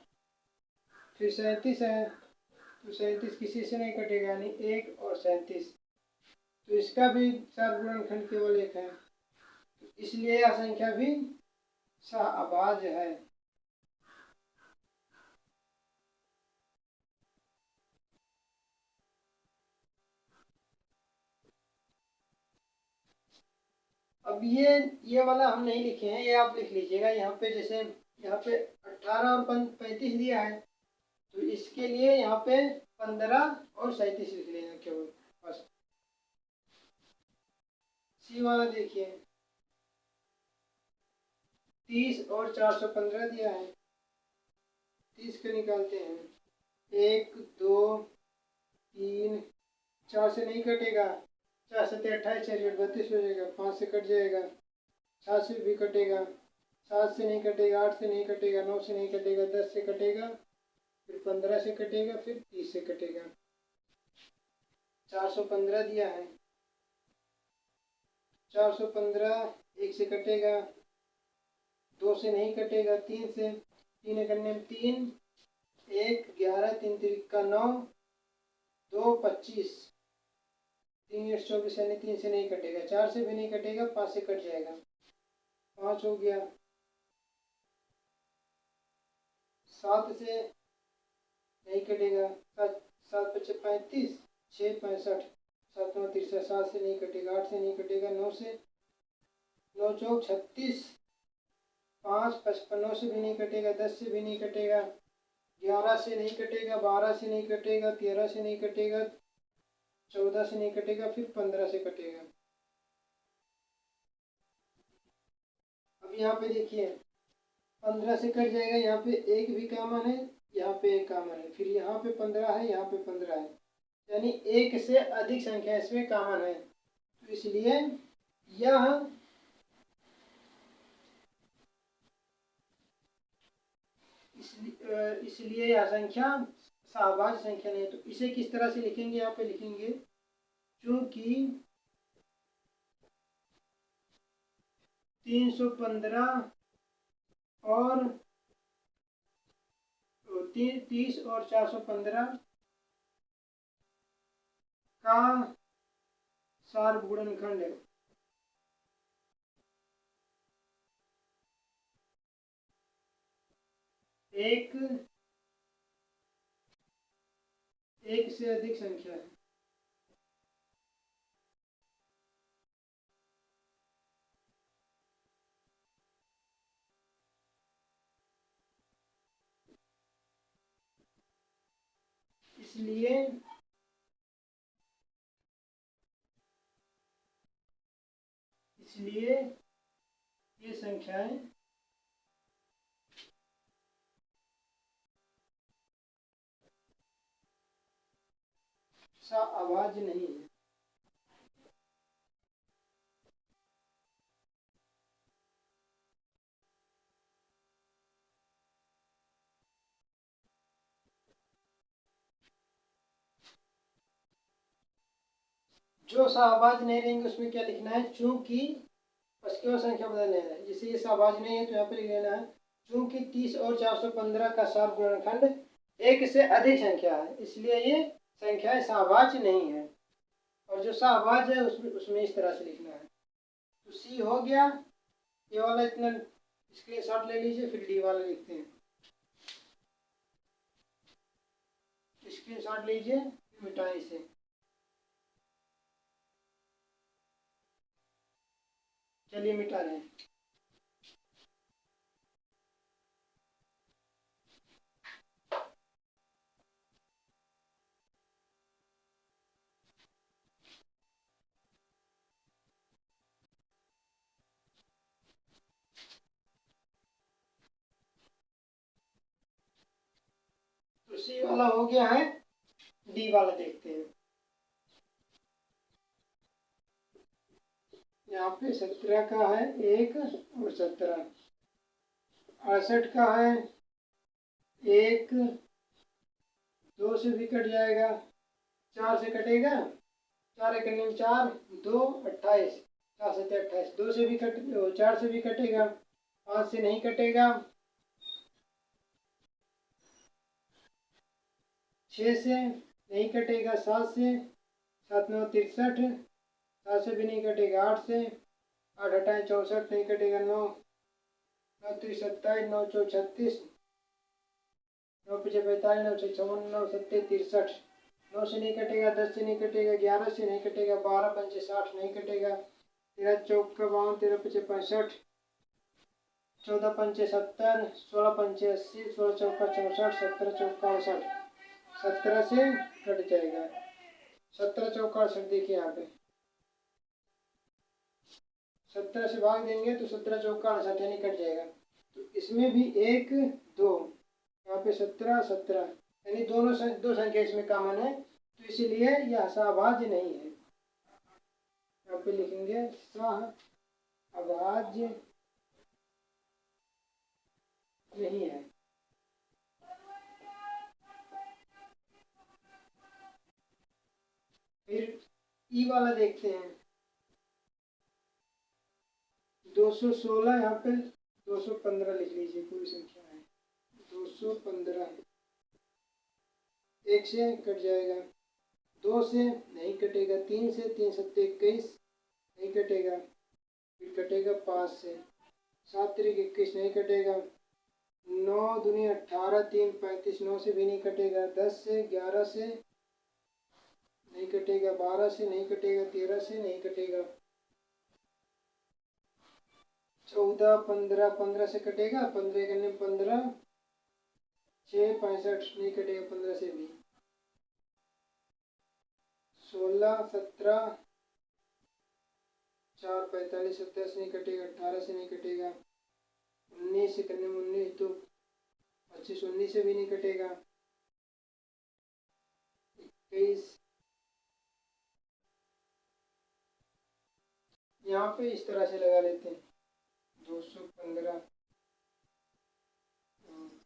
फिर 37 है, तो 37 किसी से नहीं कटेगा, यानी 1 और 37, तो इसका भी सार्वगुणनखंड केवल 1 है, तो इसलिए यह संख्या भी सहअभाज्य है। अब ये वाला हम नहीं लिखे हैं, ये आप लिख लीजिएगा। यहाँ पे जैसे यहाँ पे 18 और 35 दिया है, तो इसके लिए यहाँ पे 15 और 37 लिख लेना केवल बस। सी वाला देखिए 30 और 415 दिया है, 30 को निकालते हैं, 1 2 3 4 से नहीं कटेगा, 4 7 28 4 32 हो जाएगा, 5 से कट जाएगा, 7 से भी कटेगा, 7 से नहीं कटेगा, 8 से नहीं कटेगा, 9 से नहीं कटेगा, 10 से कटेगा, फिर 15 से कटेगा, फिर 30 से कटेगा। 415 दिया है, 415 1 से कटेगा, 2 से नहीं कटेगा, 3 से, 3 करने में 3 1 11 3 3 का 9 2 25, 3 8 24 यानी 3 से नहीं कटेगा, 4 से भी नहीं कटेगा, 5 से कट जाएगा, 5 हो गया, 7 से नहीं कटेगा, 7 7 5 35 6 65, 7 9 63, 7 से नहीं कटेगा, 8 से नहीं कटेगा, 9 से, 9 चौक 36, 5 55, 9 से भी नहीं कटेगा, 10 से भी नहीं कटेगा, 11 से नहीं कटेगा, 12 से नहीं कटेगा, 13 से नहीं कटेगा, 14 से नहीं कटेगा, फिर 15 से कटेगा। अब यहाँ पे देखिए 15 से कट जाएगा, यहाँ पे 1 भी कॉमन है, यहाँ पे 1 कॉमन है, फिर यहाँ पे 15 है, यहाँ पे 15 है, यानी 1 से अधिक संख्या इसमें कॉमन है, तो इसलिए यह इसलिए यह संख्या सहअभाज्य संख्या नहीं है। तो इसे किस तरह से लिखेंगे, यहाँ पे लिखेंगे चूंकि 315 और 30 और 415 का सार्वगुणनखंड है एक से अधिक संख्या है। इसलिए ये संख्याएं सा आवाज नहीं है। जो सा आवाज नहीं रहेंगे उसमें क्या लिखना है, चूंकि उसकी और संख्या बदल लेना है। जैसे ये आवाज नहीं है तो यहाँ पे लिख लेना है चूंकि 30 और 415 का सात गुणनखंड एक से अधिक संख्या है, इसलिए ये संख्या सावाज नहीं है। और जो सावाज है उसमें इस तरह से लिखना है। तो सी हो गया, ये वाला इतना स्क्रीनशॉट ले लीजिए, फिर डी वाला लिखते हैं। स्क्रीनशॉट लीजिए, मिटाएं इसे। चलिए मिटा लें। तो सी वाला हो गया है, डी वाला देखते हैं। यहाँ पे 17 का है 1 और 17, 68 का है 1, 2 से भी कट जाएगा, 4 से कटेगा, 4 एक 4, 2 28, 4 से 28, 2 से भी कट, 4 से भी कटेगा, 5 से नहीं कटेगा, 6 से नहीं कटेगा, 7 से, 7 9 63, 7 से भी नहीं कटेगा, 8 से, 8 हटाए 64 नहीं कटेगा, 9 9 3 27, 9 4 36, 9 5 45, 9 6 54, 9 7 63, 9 से नहीं कटेगा, 10 से नहीं कटेगा, 11 से नहीं कटेगा, 12 5 60 नहीं कटेगा, 13 चौक 52, 13 5 65, 14 5 70, 16 5 80, 16 चौका 64, 17 चौका 68, 17 से कट जाएगा, 17 चौका 68। देखिए यहाँ पे 17 से भाग देंगे तो 17 चौका 68 यानी कट जाएगा। तो इसमें भी 1 2, यहाँ पे 17 17 यानी दोनों दो संख्या इसमें कॉमन है, तो इसीलिए यह सहभाज्य नहीं है। यहाँ पे लिखेंगे सहअभाज्य नहीं है। फिर ई वाला देखते हैं, 216, यहाँ पे 215 लिख लीजिए, पूरी संख्या है 215, 1 से कट जाएगा, 2 से नहीं कटेगा, 3 से, 3 7 21 नहीं कटेगा, फिर कटेगा 5 से, 7 3 21 नहीं कटेगा, 9 दूनी 18, 3 35, 9 से भी नहीं कटेगा, 10 से, 11 से नहीं कटेगा, 12 से नहीं कटेगा, 13 से नहीं कटेगा, 14 15, 15 से कटेगा, 15 करने 15, 6 65 नहीं कटेगा, 15 से भी, 16 17, 4 45, 17 से नहीं कटेगा, 18 से नहीं कटेगा, 19 से करने 19 तो 25, 19 से भी नहीं कटेगा, 21, यहाँ पे इस तरह से लगा लेते हैं 215,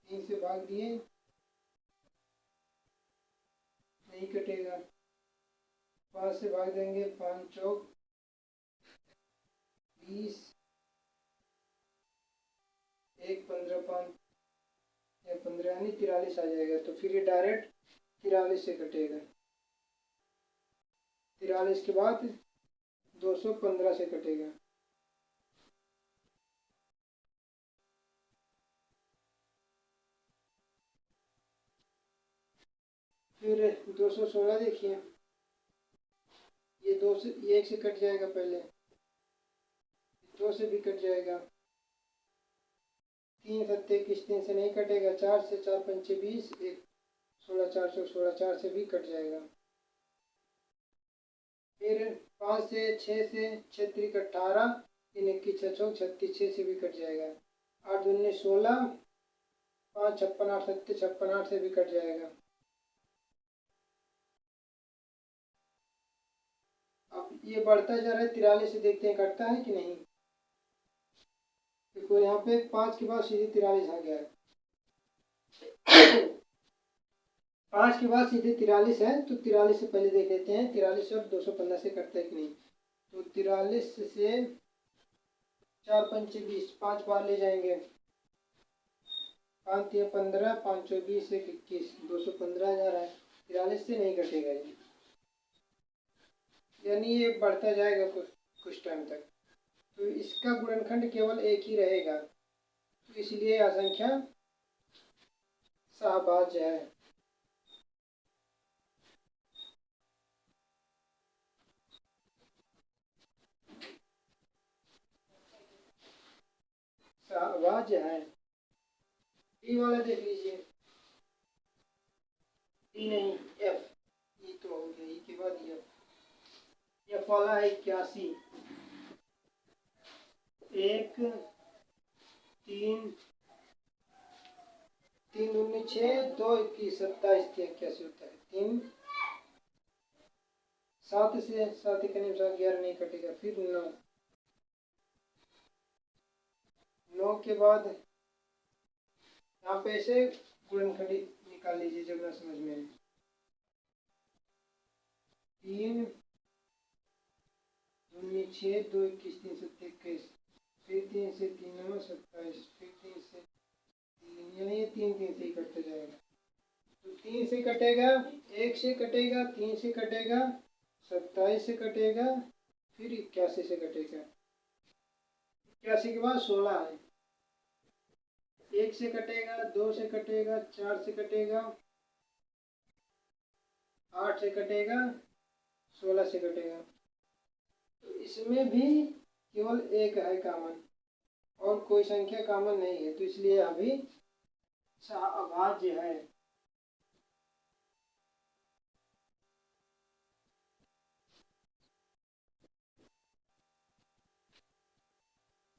3 से भाग दिए नहीं कटेगा, 5 से भाग देंगे, 5 चौक 20, 1 15 5 या 15 यानी 43 आ जाएगा। तो फिर ये डायरेक्ट 43 से कटेगा, 43 के बाद 215 से कटेगा। फिर 216 देखिए, ये 2 से, ये 1 से कट जाएगा, पहले 2 से भी कट जाएगा, 3 7 21, 3 से नहीं कटेगा, 4 से, 4 5 20, 1 16 4 16, 4 से भी कट जाएगा। फिर 5 से, 6 से, 6 3 18, 3 21 6 चौक 36, 6 से भी कट जाएगा, 8 दूनी 16, 5 56 8 7 56, 8 से भी कट जाएगा। ये बढ़ता जा रहा है 43 से, देखते हैं कटता है कि नहीं। देखो यहाँ पे 5 के बाद सीधे 43 आ गया है। 5 के बाद सीधे 43 है, तो 43 से पहले देख लेते हैं 43 और 215 से कटता है कि नहीं। तो 43 से 4 पंचे 20, 5 बार ले जाएंगे, 5 या 15, 5 20 1 21, 215 जा रहा है। 43 से नहीं कटेगा ये, यानी ये बढ़ता जाएगा कुछ टाइम तक। तो इसका गुणनखंड केवल एक ही रहेगा, तो इसलिए यह संख्या सहभाज्य है। सहभाज्य है। डी वाला देख लीजिए, डी नहीं एफ, ई तो हो गया, ई के बाद एफ वाला है 81, 1 3 3 दूनी 6, 2 21 27, 81 होता है। 3 7 से 7 के अनुसार 11 नहीं कटेगा, फिर 9 के बाद यहाँ पे ऐसे गुणनखंड निकाल लीजिए जब ना समझ में आए। 3 दूनी 6, 2 21 3 7 21, फिर 3 से 3 9 27, फिर 3 से 3, यानी ये 3 3 से ही कटते जाएगा। तो 3 से कटेगा, 1 से कटेगा, 3 से कटेगा, 27 से कटेगा, फिर 81 से कटेगा। 81 के बाद 16 है, 1 से कटेगा, 2 से कटेगा, 4 से कटेगा, 8 से कटेगा, 16 से कटेगा। तो इसमें भी केवल एक है कॉमन, और कोई संख्या कॉमन नहीं है, तो इसलिए अभी सहअभाज्य है।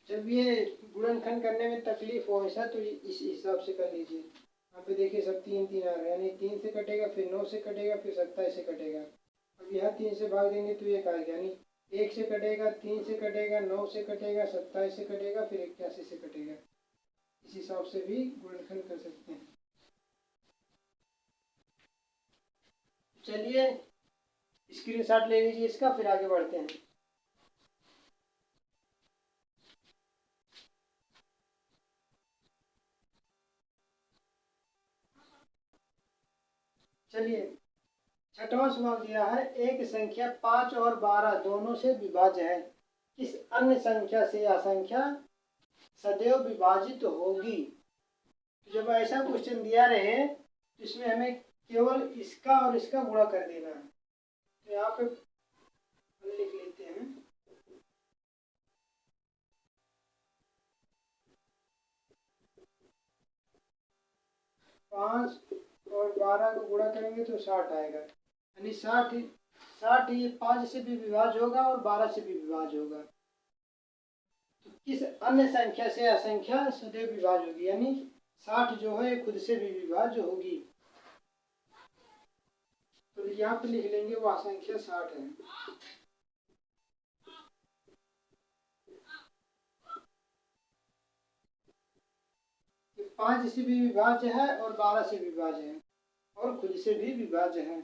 जब ये गुणनखंड करने में तकलीफ हो ऐसा, तो इस हिसाब से कर लीजिए। यहाँ पे देखिए सब 3 3 आ रहा है, यानी 3 से कटेगा, फिर 9 से कटेगा, फिर 27 से कटेगा। अब यहाँ 3 से भाग देंगे तो ये आएगा, यानी 1 से कटेगा, 3 से कटेगा, 9 से कटेगा, 27 से कटेगा, फिर 81 से कटेगा। इस हिसाब से भी गुणनखंड कर सकते हैं। चलिए स्क्रीनशॉट ले लीजिए इसका, फिर आगे बढ़ते हैं। चलिए छठवां सवाल दिया है, एक संख्या 5 और 12 दोनों से विभाज्य है, किस अन्य संख्या से यह संख्या सदैव विभाजित होगी। तो जब ऐसा क्वेश्चन दिया रहे तो इसमें हमें केवल इसका और इसका गुणा कर देना है। तो यहाँ पे लिख लेते हैं, 5 और 12 को गुणा करेंगे तो 60 आएगा, यानी 60 ये 5 से भी विभाज्य होगा और 12 से भी विभाज्य होगा। तो किस अन्य संख्या से यह संख्या सदैव विभाज्य होगी, यानी 60 जो है खुद से भी विभाज्य होगी। तो यहाँ पे लिख लेंगे वह संख्या 60 है। ये 5 से भी विभाज्य है और 12 से विभाज्य है और खुद से भी विभाज्य है।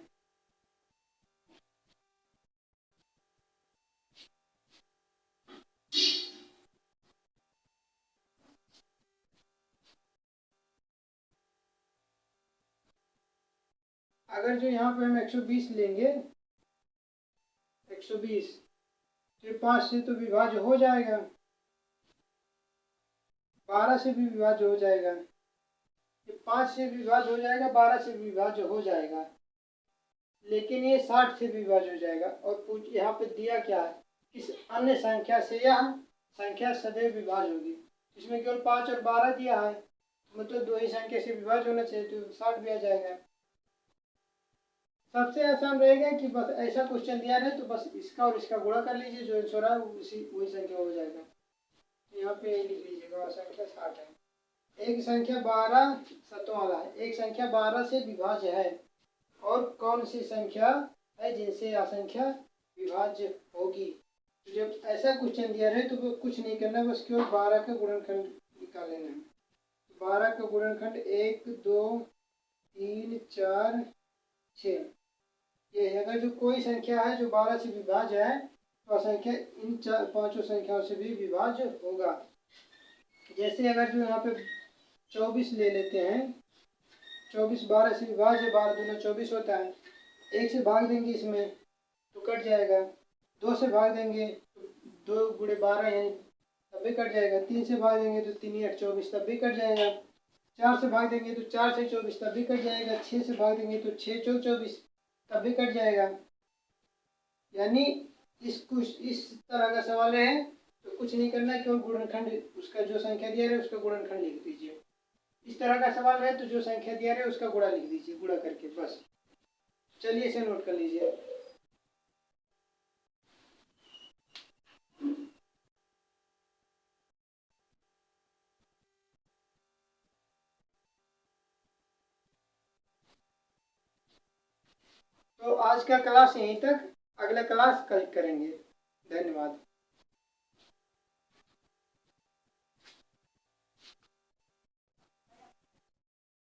अगर जो यहाँ पे हम 120 लेंगे, 120 तो 5 से तो विभाज्य हो जाएगा, 12 से भी विभाज्य हो जाएगा, ये 5 से विभाज्य हो जाएगा, 12 से विभाज्य हो जाएगा, लेकिन ये 60 से विभाज्य हो जाएगा। और यहाँ पे दिया क्या है, किस अन्य संख्या से यह संख्या सदैव विभाज्य होगी। इसमें केवल 5 और 12 दिया है, मतलब दो ही संख्या से विभाज्य होना चाहिए, तो 60 भी आ जाएगा। सबसे आसान रहेगा कि बस ऐसा क्वेश्चन दिया रहे तो बस इसका और इसका गुणा कर लीजिए, जो आंसर है वही संख्या हो जाएगा। तो यहाँ पे लिख लीजिएगा संख्या 60 है। एक संख्या 12 सतों वाला है, एक संख्या 12 से विभाज्य है, और कौन सी संख्या है जिनसे यह संख्या विभाज्य होगी। तो जब ऐसा क्वेश्चन दिया रहे तो कुछ नहीं करना, बस केवल 12 का गुणनखंड निकाल लेना है। 12 का गुणनखंड 1 2 3 4 6 ये है। अगर जो कोई संख्या है जो 12 से विभाज्य है तो संख्या इन पांचों संख्याओं से भी विभाज्य होगा। जैसे अगर जो यहाँ पे 24 ले लेते हैं, 24 12 से विभाज्य, 12 दूना 24 होता है। 1 से भाग देंगे इसमें तो कट जाएगा, 2 से भाग देंगे तो 2 गुणे 12 यानी तब भी कट जाएगा, 3 से भाग देंगे तो 3 8 24 तब भी कट जाएगा, 4 से भाग देंगे तो 4 से 24 तब भी कट जाएगा, 6 से भाग देंगे तो 6 चौक 24 तब भी कट जाएगा। यानी इस तरह का सवाल है तो कुछ नहीं करना, केवल गुणनखंड उसका जो संख्या दिया है उसका गुणनखंड लिख दीजिए। इस तरह का सवाल है तो जो संख्या दिया है उसका गुणा लिख दीजिए, गुणा करके बस। चलिए इसे नोट कर लीजिए। तो आज का क्लास यहीं तक, अगला क्लास कल करेंगे। धन्यवाद।